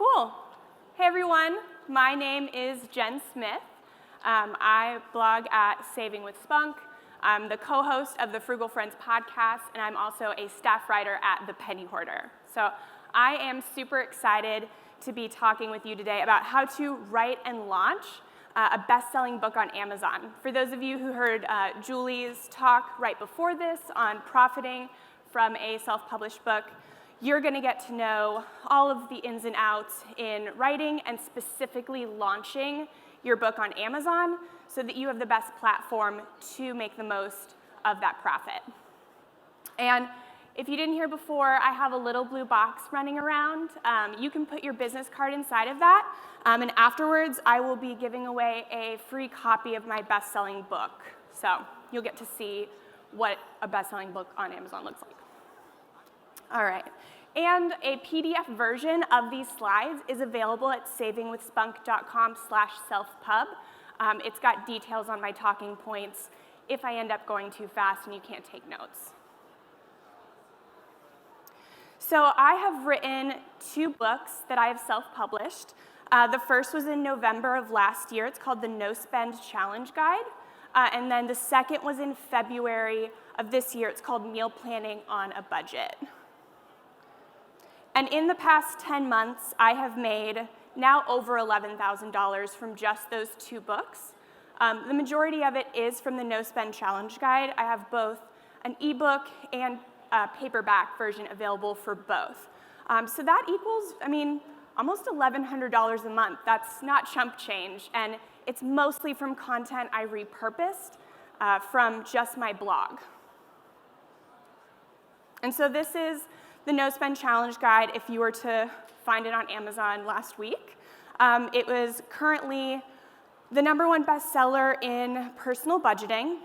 Cool. Hey everyone, my name is Jen Smith. I blog at Saving with Spunk. I'm the co-host of the Frugal Friends podcast, and I'm also a staff writer at The Penny Hoarder. So I am super excited to be talking with you today about how to write and launch a best-selling book on Amazon. For those of you who heard Julie's talk right before this on profiting from a self-published book, you're going to get to know all of the ins and outs in writing and specifically launching your book on Amazon so that you have the best platform to make the most of that profit. And if you didn't hear before, I have a little blue box running around. You can put your business card inside of that, and afterwards I will be giving away a free copy of my best-selling book. So you'll get to see what a best-selling book on Amazon looks like. All right, and a PDF version of these slides is available at savingwithspunk.com/selfpub. It's got details on my talking points if I end up going too fast and you can't take notes. So I have written 2 books that I have self-published. The first was in November of last year. It's called the No Spend Challenge Guide. And then the second was in February of this year. It's called Meal Planning on a Budget. And in the past 10 months, I have made now over $11,000 from just those 2 books. The majority of it is from the No Spend Challenge Guide. I have both an ebook and a paperback version available for both. So that equals, almost $1,100 a month. That's not chump change, and it's mostly from content I repurposed from just my blog. And so this is the No Spend Challenge Guide if you were to find it on Amazon last week. It was currently the #1 bestseller in personal budgeting.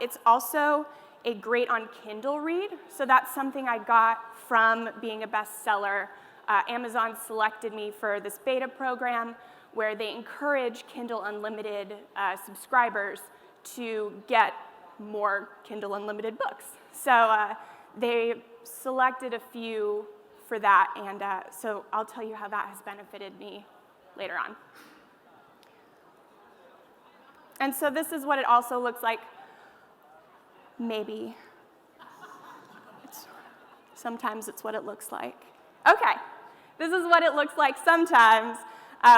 It's also a great on Kindle read, so that's something I got from being a bestseller. Amazon selected me for this beta program where they encourage Kindle Unlimited subscribers to get more Kindle Unlimited books. So they selected a few for that, and so I'll tell you how that has benefited me later on. And so this is what it also looks like. Maybe. Sometimes it's what it looks like. Okay, this is what it looks like sometimes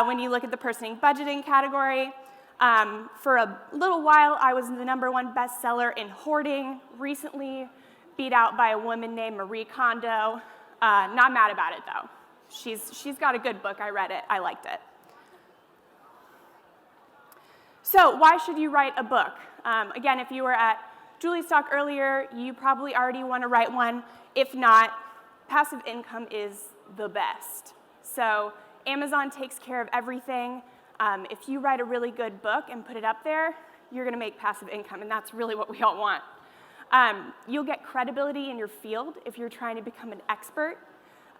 when you look at the personal budgeting category. For a little while, I was the #1 bestseller in hoarding, recently beat out by a woman named Marie Kondo. Not mad about it, though. She's got a good book. I read it. I liked it. So why should you write a book? Again, if you were at Julie's talk earlier, you probably already want to write one. If not, passive income is the best. So Amazon takes care of everything. If you write a really good book and put it up there, you're going to make passive income, and that's really what we all want. You'll get credibility in your field if you're trying to become an expert.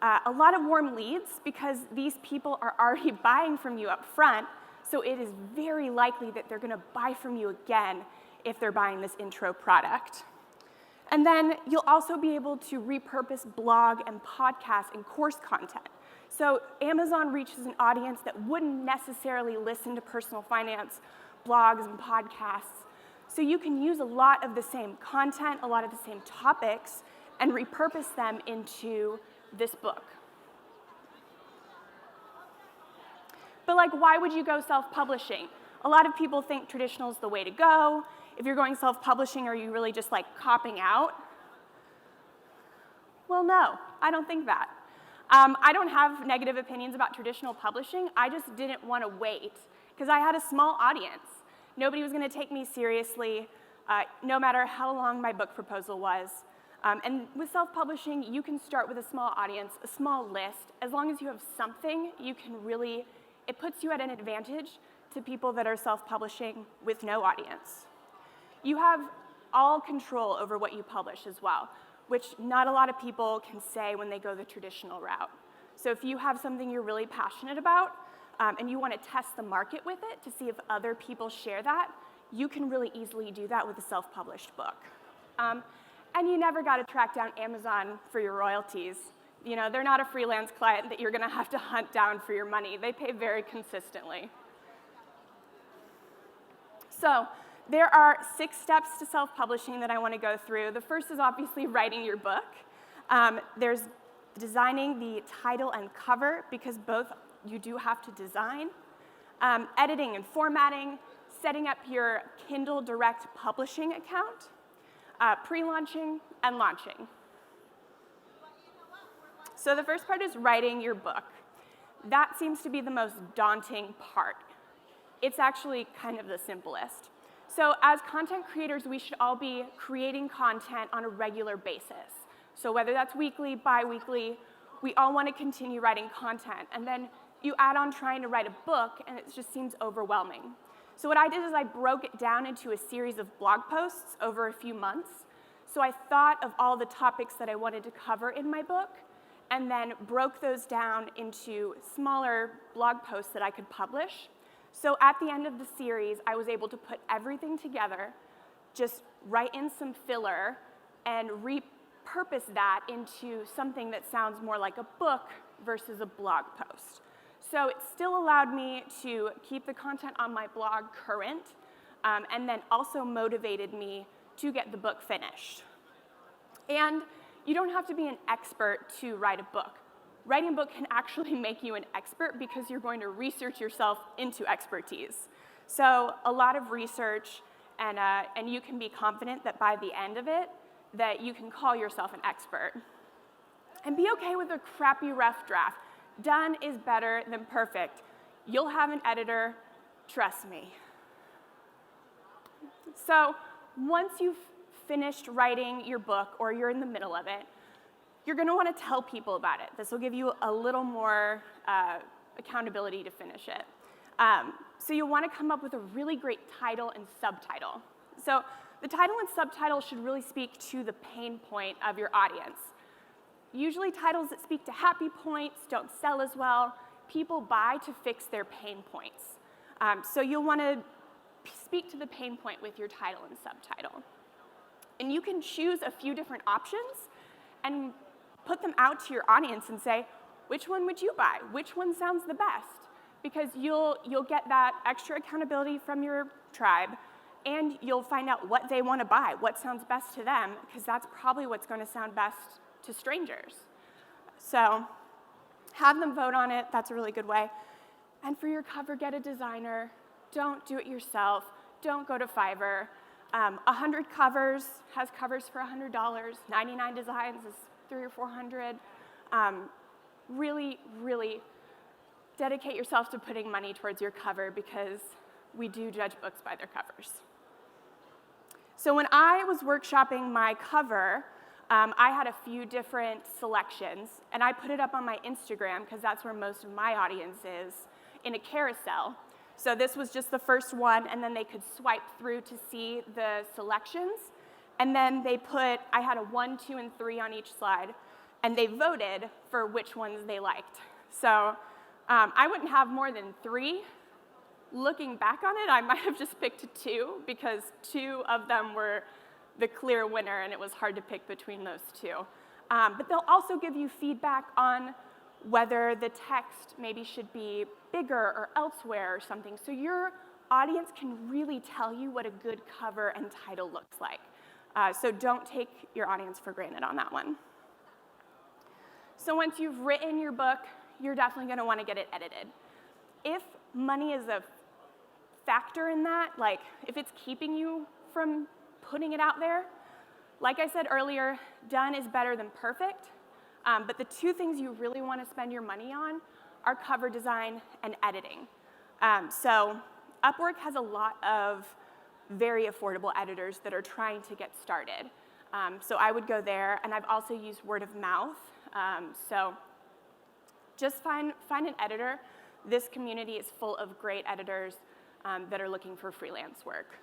A lot of warm leads because these people are already buying from you up front, so it is very likely that they're going to buy from you again if they're buying this intro product. And then you'll also be able to repurpose blog and podcast and course content. So Amazon reaches an audience that wouldn't necessarily listen to personal finance blogs and podcasts. So you can use a lot of the same content, a lot of the same topics, and repurpose them into this book. But why would you go self-publishing? A lot of people think traditional is the way to go. If you're going self-publishing, are you really just copping out? Well, no, I don't think that. I don't have negative opinions about traditional publishing. I just didn't want to wait because I had a small audience. Nobody was going to take me seriously, no matter how long my book proposal was. And with self-publishing, you can start with a small audience, a small list. As long as you have something, you can really, it puts you at an advantage to people that are self-publishing with no audience. You have all control over what you publish as well, which not a lot of people can say when they go the traditional route. So if you have something you're really passionate about, and you want to test the market with it to see if other people share that, you can really easily do that with a self-published book. And you never got to track down Amazon for your royalties. You know, they're not a freelance client that you're going to have to hunt down for your money. They pay very consistently. So there are 6 steps to self-publishing that I want to go through. The first is obviously writing your book. There's designing the title and cover, because both you do have to design. Editing and formatting, setting up your Kindle Direct Publishing account, pre-launching, and launching. So the first part is writing your book. That seems to be the most daunting part. It's actually kind of the simplest. So as content creators, we should all be creating content on a regular basis. So whether that's weekly, bi-weekly, we all want to continue writing content. And then you add on trying to write a book, and it just seems overwhelming. So what I did is I broke it down into a series of blog posts over a few months. So I thought of all the topics that I wanted to cover in my book, and then broke those down into smaller blog posts that I could publish. So at the end of the series, I was able to put everything together, just write in some filler, and repurpose that into something that sounds more like a book versus a blog post. So it still allowed me to keep the content on my blog current, and then also motivated me to get the book finished. And you don't have to be an expert to write a book. Writing a book can actually make you an expert because you're going to research yourself into expertise. So a lot of research, and you can be confident that by the end of it, that you can call yourself an expert. And be okay with a crappy rough draft. Done is better than perfect. You'll have an editor, trust me. So once you've finished writing your book, or you're in the middle of it, you're going to want to tell people about it. This will give you a little more accountability to finish it. So you'll want to come up with a really great title and subtitle. So the title and subtitle should really speak to the pain point of your audience. Usually titles that speak to happy points don't sell as well. People buy to fix their pain points. So you'll want to speak to the pain point with your title and subtitle. And you can choose a few different options and put them out to your audience and say, which one would you buy? Which one sounds the best? Because you'll get that extra accountability from your tribe, and you'll find out what they want to buy, what sounds best to them, because that's probably what's going to sound best to strangers. So have them vote on it. That's a really good way. And for your cover, get a designer. Don't do it yourself. Don't go to Fiverr. 100 covers has covers for $100. 99 designs is $300 or $400. Really, really dedicate yourself to putting money towards your cover, because we do judge books by their covers. So when I was workshopping my cover, I had a few different selections, and I put it up on my Instagram, because that's where most of my audience is, in a carousel. So this was just the first one, and then they could swipe through to see the selections. And then they put, I had a 1, 2, and 3 on each slide, and they voted for which ones they liked. So I wouldn't have more than 3. Looking back on it, I might have just picked 2, because 2 of them were the clear winner, and it was hard to pick between those 2. But they'll also give you feedback on whether the text maybe should be bigger or elsewhere or something. So your audience can really tell you what a good cover and title looks like. So don't take your audience for granted on that one. So once you've written your book, you're definitely going to want to get it edited. If money is a factor in that, like if it's keeping you from putting it out there, like I said earlier, done is better than perfect. But the 2 things you really want to spend your money on are cover design and editing. So Upwork has a lot of very affordable editors that are trying to get started. So I would go there, and I've also used word of mouth. So just find an editor. This community is full of great editors that are looking for freelance work.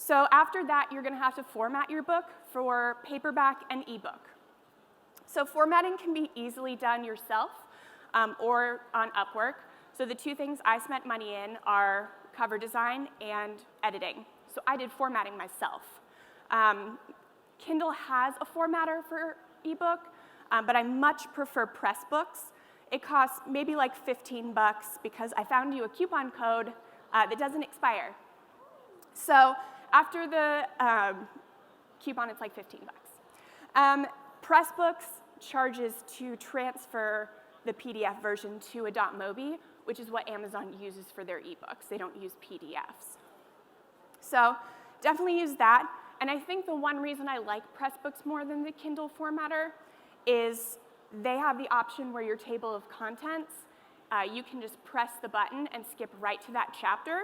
So after that, you're going to have to format your book for paperback and ebook. So formatting can be easily done yourself or on Upwork. So the 2 things I spent money in are cover design and editing. So I did formatting myself. Kindle has a formatter for ebook, but I much prefer Pressbooks. It costs maybe like 15 bucks because I found you a coupon code that doesn't expire. So after the coupon, it's like 15 bucks. Pressbooks charges to transfer the PDF version to a .mobi, which is what Amazon uses for their ebooks. They don't use PDFs. So definitely use that. And I think the one reason I like Pressbooks more than the Kindle formatter is they have the option where your table of contents, you can just press the button and skip right to that chapter.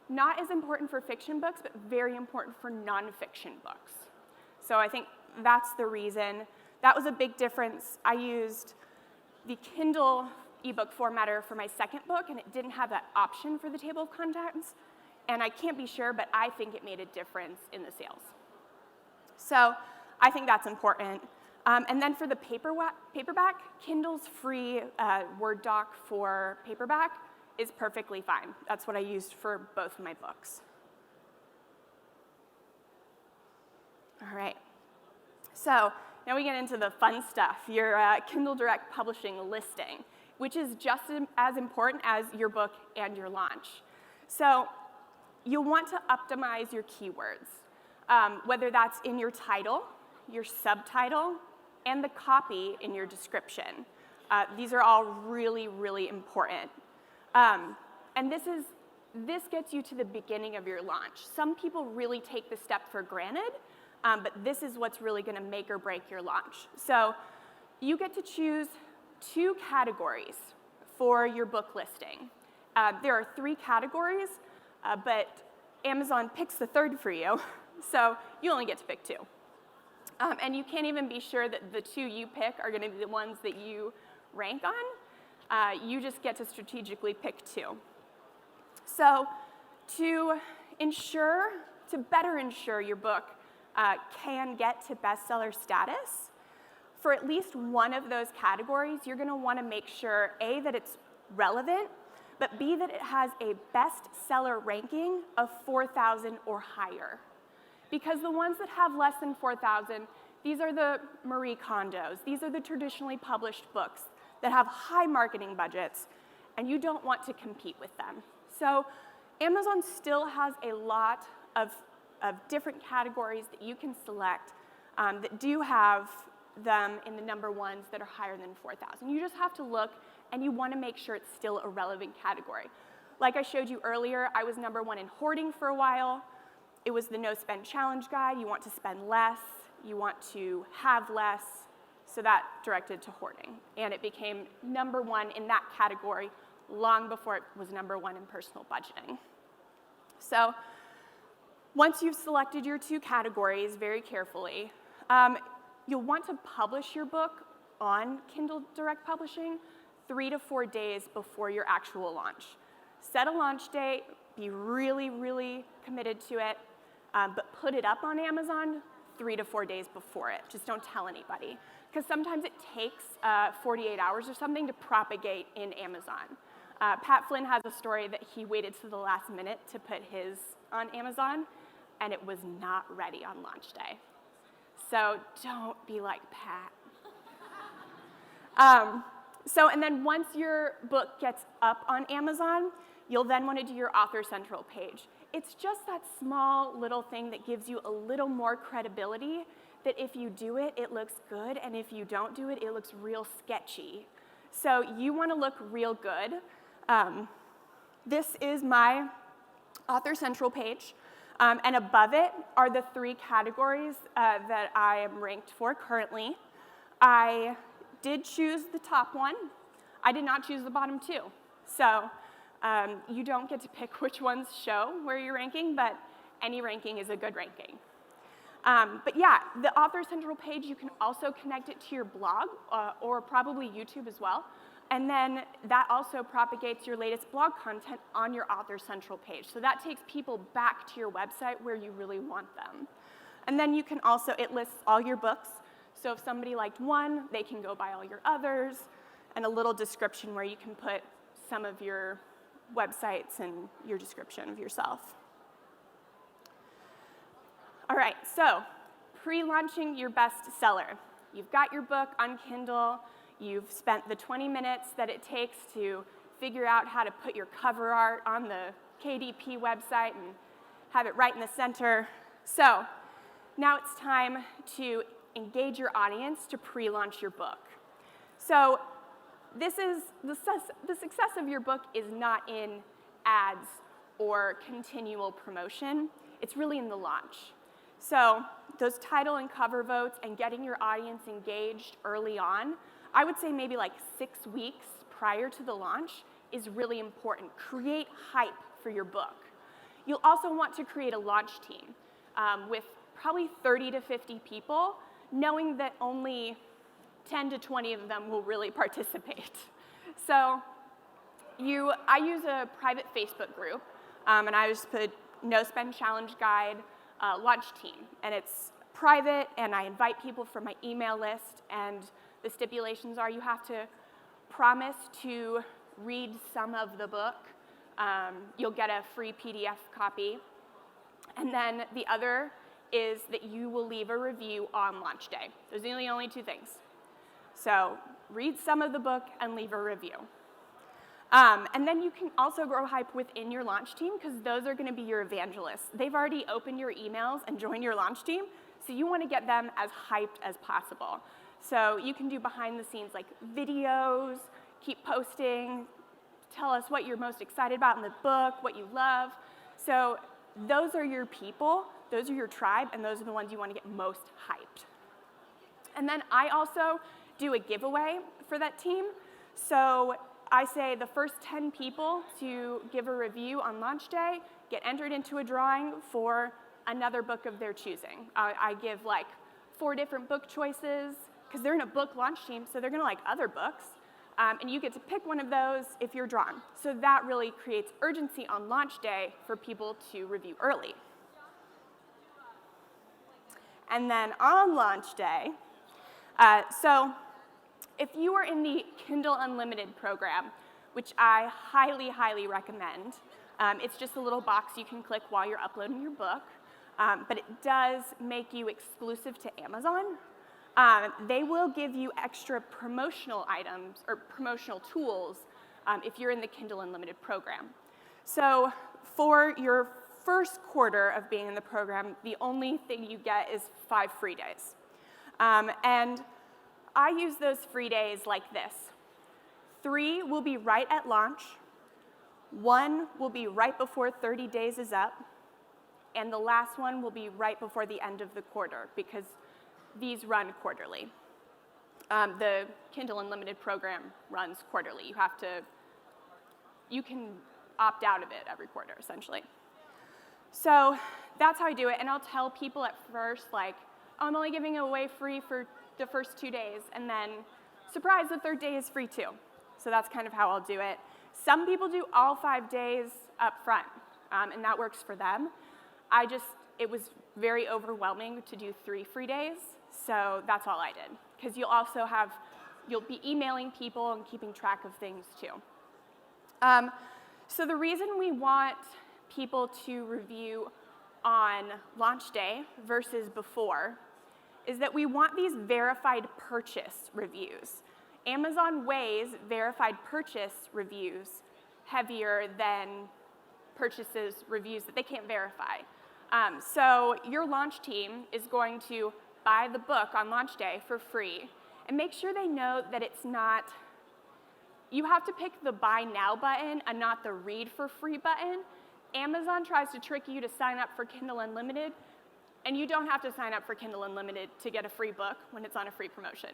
Not as important for fiction books, but very important for nonfiction books. So I think that's the reason. That was a big difference. I used the Kindle ebook formatter for my second book, and it didn't have that option for the table of contents. And I can't be sure, but I think it made a difference in the sales. So I think that's important. And then for the paperback, Kindle's free Word doc for paperback is perfectly fine. That's what I used for both of my books. All right. So now we get into the fun stuff, your Kindle Direct Publishing listing, which is just as important as your book and your launch. So you'll want to optimize your keywords, whether that's in your title, your subtitle, and the copy in your description. These are all really, really important. And this gets you to the beginning of your launch. Some people really take this step for granted, but this is what's really going to make or break your launch. So you get to choose 2 categories for your book listing. There are 3 categories, but Amazon picks the 3rd for you, so you only get to pick 2. And you can't even be sure that the 2 you pick are going to be the ones that you rank on. You just get to strategically pick 2. So to better ensure your book can get to bestseller status, for at least one of those categories, you're going to want to make sure, A, that it's relevant, but B, that it has a bestseller ranking of 4,000 or higher. Because the ones that have less than 4,000, these are the Marie Kondos. These are the traditionally published books that have high marketing budgets, and you don't want to compete with them. So Amazon still has a lot of different categories that you can select that do have them in the number ones that are higher than 4,000. You just have to look, and you want to make sure it's still a relevant category. Like I showed you earlier, I was number 1 in hoarding for a while. It was the no spend challenge guide. You want to spend less, you want to have less, so that directed to hoarding. And it became number 1 in that category long before it was number 1 in personal budgeting. So once you've selected your 2 categories very carefully, you'll want to publish your book on Kindle Direct Publishing 3 to 4 days before your actual launch. Set a launch date, be really, really committed to it, but put it up on Amazon 3 to 4 days before it. Just don't tell anybody. Because sometimes it takes 48 hours or something to propagate in Amazon. Pat Flynn has a story that he waited to the last minute to put his on Amazon, and it was not ready on launch day. So don't be like Pat. And then once your book gets up on Amazon, you'll then want to do your Author Central page. It's just that small little thing that gives you a little more credibility that if you do it, it looks good, and if you don't do it, it looks real sketchy. So you want to look real good. This is my Author Central page, and above it are the 3 categories that I am ranked for currently. I did choose the top one. I did not choose the bottom 2. So you don't get to pick which ones show where you're ranking, but any ranking is a good ranking. But yeah, the Author Central page, you can also connect it to your blog or probably YouTube as well. And then that also propagates your latest blog content on your Author Central page. So that takes people back to your website where you really want them. And then you can also, it lists all your books. So if somebody liked one, they can go buy all your others, and a little description where you can put some of your websites and your description of yourself. All right, so pre-launching your bestseller. You've got your book on Kindle. You've spent the 20 minutes that it takes to figure out how to put your cover art on the KDP website and have it right in the center. So now it's time to engage your audience to pre-launch your book. So this is the success of your book is not in ads or continual promotion. It's really in the launch. So those title and cover votes and getting your audience engaged early on, I would say maybe like 6 weeks prior to the launch is really important. Create hype for your book. You'll also want to create a launch team with probably 30 to 50 people, knowing that only 10 to 20 of them will really participate. So I use a private Facebook group, and I just put No Spend Challenge Guide launch team. And it's private, and I invite people from my email list, and the stipulations are you have to promise to read some of the book. You'll get a free PDF copy. And then the other is that you will leave a review on launch day. Those are the only 2 things. So read some of the book and leave a review. And then you can also grow hype within your launch team because those are going to be your evangelists. They've already opened your emails and joined your launch team, so you want to get them as hyped as possible. So you can do behind the scenes like videos, keep posting, tell us what you're most excited about in the book, what you love. So those are your people, those are your tribe, and those are the ones you want to get most hyped. And then I also do a giveaway for that team. So I say the first 10 people to give a review on launch day get entered into a drawing for another book of their choosing. I give like 4 different book choices because they're in a book launch team, so they're going to like other books. And you get to pick one of those if you're drawn. So that really creates urgency on launch day for people to review early. And then on launch day, so if you are in the Kindle Unlimited program, which I highly, highly recommend, it's just a little box you can click while you're uploading your book, but it does make you exclusive to Amazon. They will give you extra promotional items or promotional tools if you're in the Kindle Unlimited program. So for your first quarter of being in the program, the only thing you get is 5 free days. And I use those free days like this. 3 will be right at launch, 1 will be right before 30 days is up, and the last one will be right before the end of the quarter because these run quarterly. The Kindle Unlimited program runs quarterly. You can opt out of it every quarter, essentially. So that's how I do it, and I'll tell people at first, like, oh, I'm only giving it away free for the first 2 days, and then, surprise, the 3rd day is free too. So that's kind of how I'll do it. Some people do all 5 days up front, and that works for them. It was very overwhelming to do 3 free days, so that's all I did. Because you'll be emailing people and keeping track of things too. So the reason we want people to review on launch day versus before is that we want these verified purchase reviews. Amazon weighs verified purchase reviews heavier than reviews that they can't verify. So your launch team is going to buy the book on launch day for free and make sure they know that it's not, you have to pick the buy now button and not the read for free button. Amazon tries to trick you to sign up for Kindle Unlimited, and you don't have to sign up for Kindle Unlimited to get a free book when it's on a free promotion.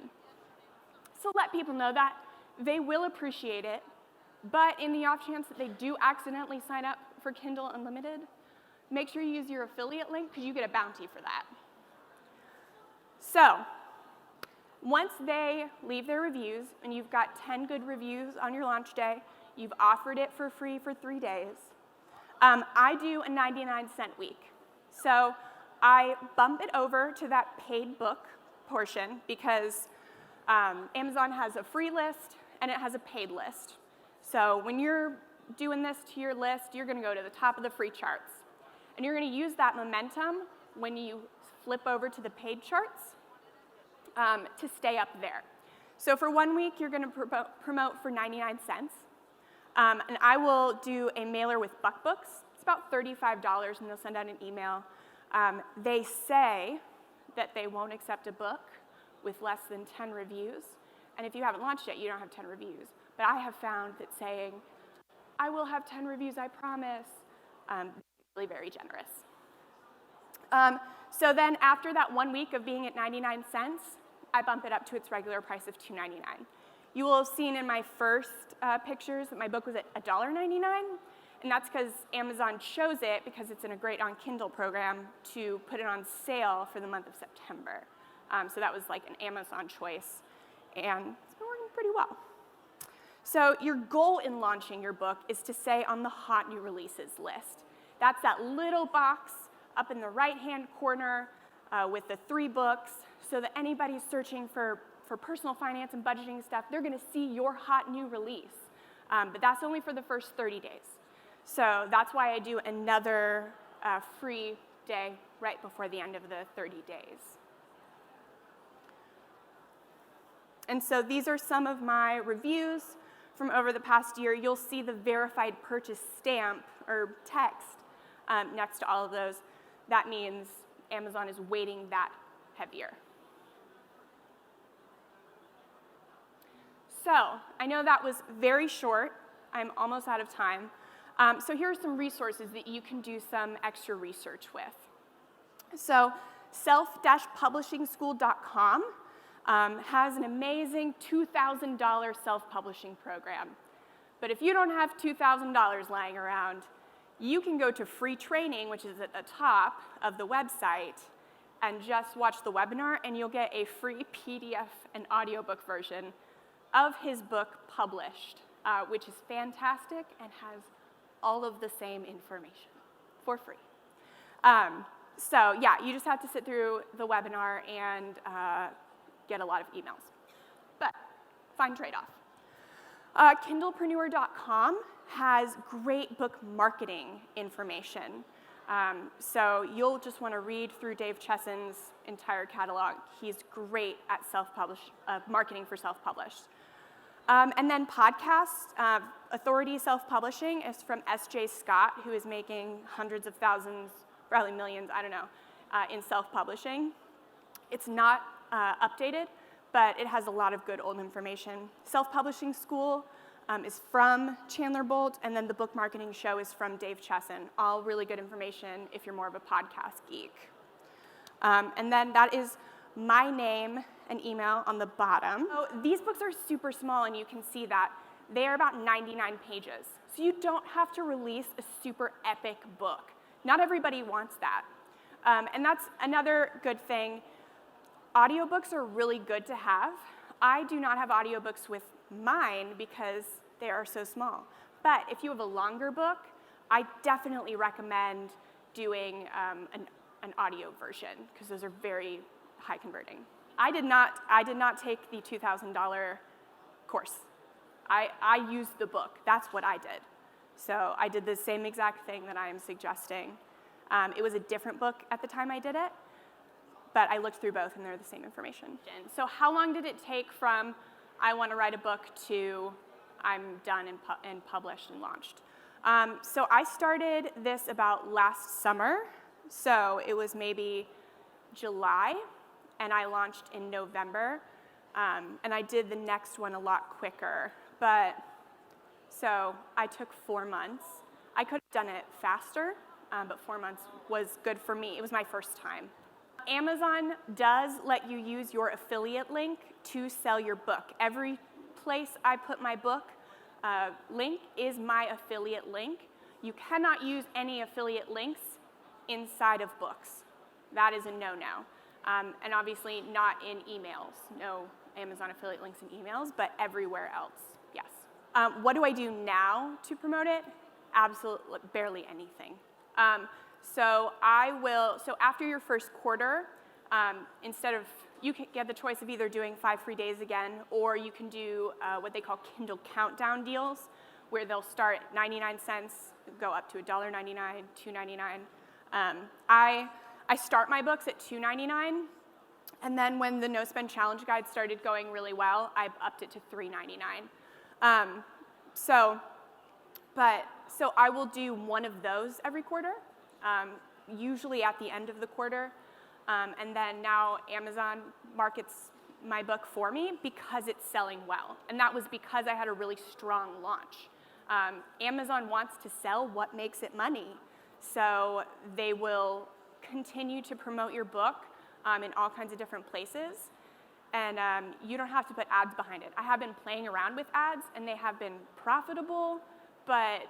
So let people know that. They will appreciate it, but in the off chance that they do accidentally sign up for Kindle Unlimited, make sure you use your affiliate link because you get a bounty for that. So once they leave their reviews and you've got 10 good reviews on your launch day, you've offered it for free for 3 days, I do a 99-cent week. So I bump it over to that paid book portion because Amazon has a free list and it has a paid list. So when you're doing this to your list, you're going to go to the top of the free charts. And you're going to use that momentum when you flip over to the paid charts to stay up there. So for 1 week, you're going to promote for 99 cents. And I will do a mailer with BuckBooks. It's about $35, and they'll send out an email. They say that they won't accept a book with less than 10 reviews. And if you haven't launched yet, you don't have 10 reviews. But I have found that saying, I will have 10 reviews, I promise, really very generous. So then after that 1 week of being at 99 cents, I bump it up to its regular price of $2.99. You will have seen in my first pictures that my book was at $1.99, and that's because Amazon chose it because it's in a great on Kindle program to put it on sale for the month of September. So that was like an Amazon choice, and it's been working pretty well. So your goal in launching your book is to stay on the hot new releases list. That's that little box up in the right-hand corner with the 3 books, so that anybody searching for personal finance and budgeting stuff, they're going to see your hot new release. But that's only for the first 30 days. So that's why I do another free day right before the end of the 30 days. And so these are some of my reviews from over the past year. You'll see the verified purchase stamp or text next to all of those. That means Amazon is weighting that heavier. So I know that was very short. I'm almost out of time. So here are some resources that you can do some extra research with. So self-publishingschool.com has an amazing $2,000 self-publishing program. But if you don't have $2,000 lying around, you can go to free training, which is at the top of the website, and just watch the webinar, and you'll get a free PDF and audiobook version of his book published, which is fantastic and has all of the same information for free. So yeah, you just have to sit through the webinar and get a lot of emails. But fine trade-off. Kindlepreneur.com has great book marketing information. So you'll just want to read through Dave Chesson's entire catalog. He's great at marketing for self-published. And then podcasts, Authority Self-Publishing is from S.J. Scott, who is making hundreds of thousands, probably millions, I don't know, in self-publishing. It's not updated, but it has a lot of good old information. Self-Publishing School is from Chandler Bolt, and then the Book Marketing Show is from Dave Chesson. All really good information if you're more of a podcast geek. And then that is my name and email on the bottom. So these books are super small, and you can see that. They are about 99 pages. So you don't have to release a super epic book. Not everybody wants that. And that's another good thing. Audiobooks are really good to have. I do not have audiobooks with mine because they are so small. But if you have a longer book, I definitely recommend doing an audio version because those are very high converting. I did not take the $2,000 course. I used the book. That's what I did. So I did the same exact thing that I am suggesting. It was a different book at the time I did it, but I looked through both, and they're the same information. So how long did it take from I want to write a book to I'm done and published and launched? So I started this about last summer. So it was maybe July, and I launched in November. And I did the next one a lot quicker. But so I took 4 months. I could have done it faster, but 4 months was good for me. It was my first time. Amazon does let you use your affiliate link to sell your book. Every place I put my book link is my affiliate link. You cannot use any affiliate links inside of books. That is a no-no. And obviously not in emails. No Amazon affiliate links in emails, but everywhere else, yes. What do I do now to promote it? Absolutely, barely anything. So after your first quarter, you can get the choice of either doing 5 free days again, or you can do what they call Kindle countdown deals, where they'll start at 99 cents, go up to $1.99, $2.99. I start my books at $2.99, and then when the No Spend Challenge Guide started going really well, I upped it to $3.99. So I will do one of those every quarter, usually at the end of the quarter, and then now Amazon markets my book for me because it's selling well, and that was because I had a really strong launch. Amazon wants to sell what makes it money, so they will continue to promote your book in all kinds of different places, and you don't have to put ads behind it. I have been playing around with ads, and they have been profitable, but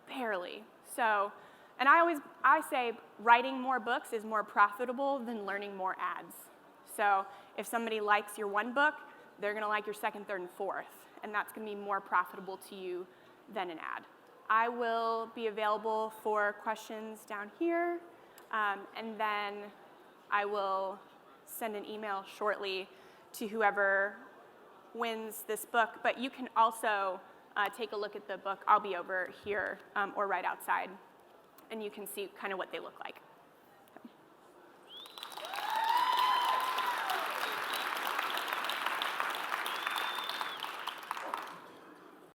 barely. So, and I say writing more books is more profitable than learning more ads. So if somebody likes your one book, they're going to like your second, third, and fourth, and that's going to be more profitable to you than an ad. I will be available for questions down here, and then I will send an email shortly to whoever wins this book, but you can also take a look at the book. I'll be over here or right outside, and you can see kind of what they look like.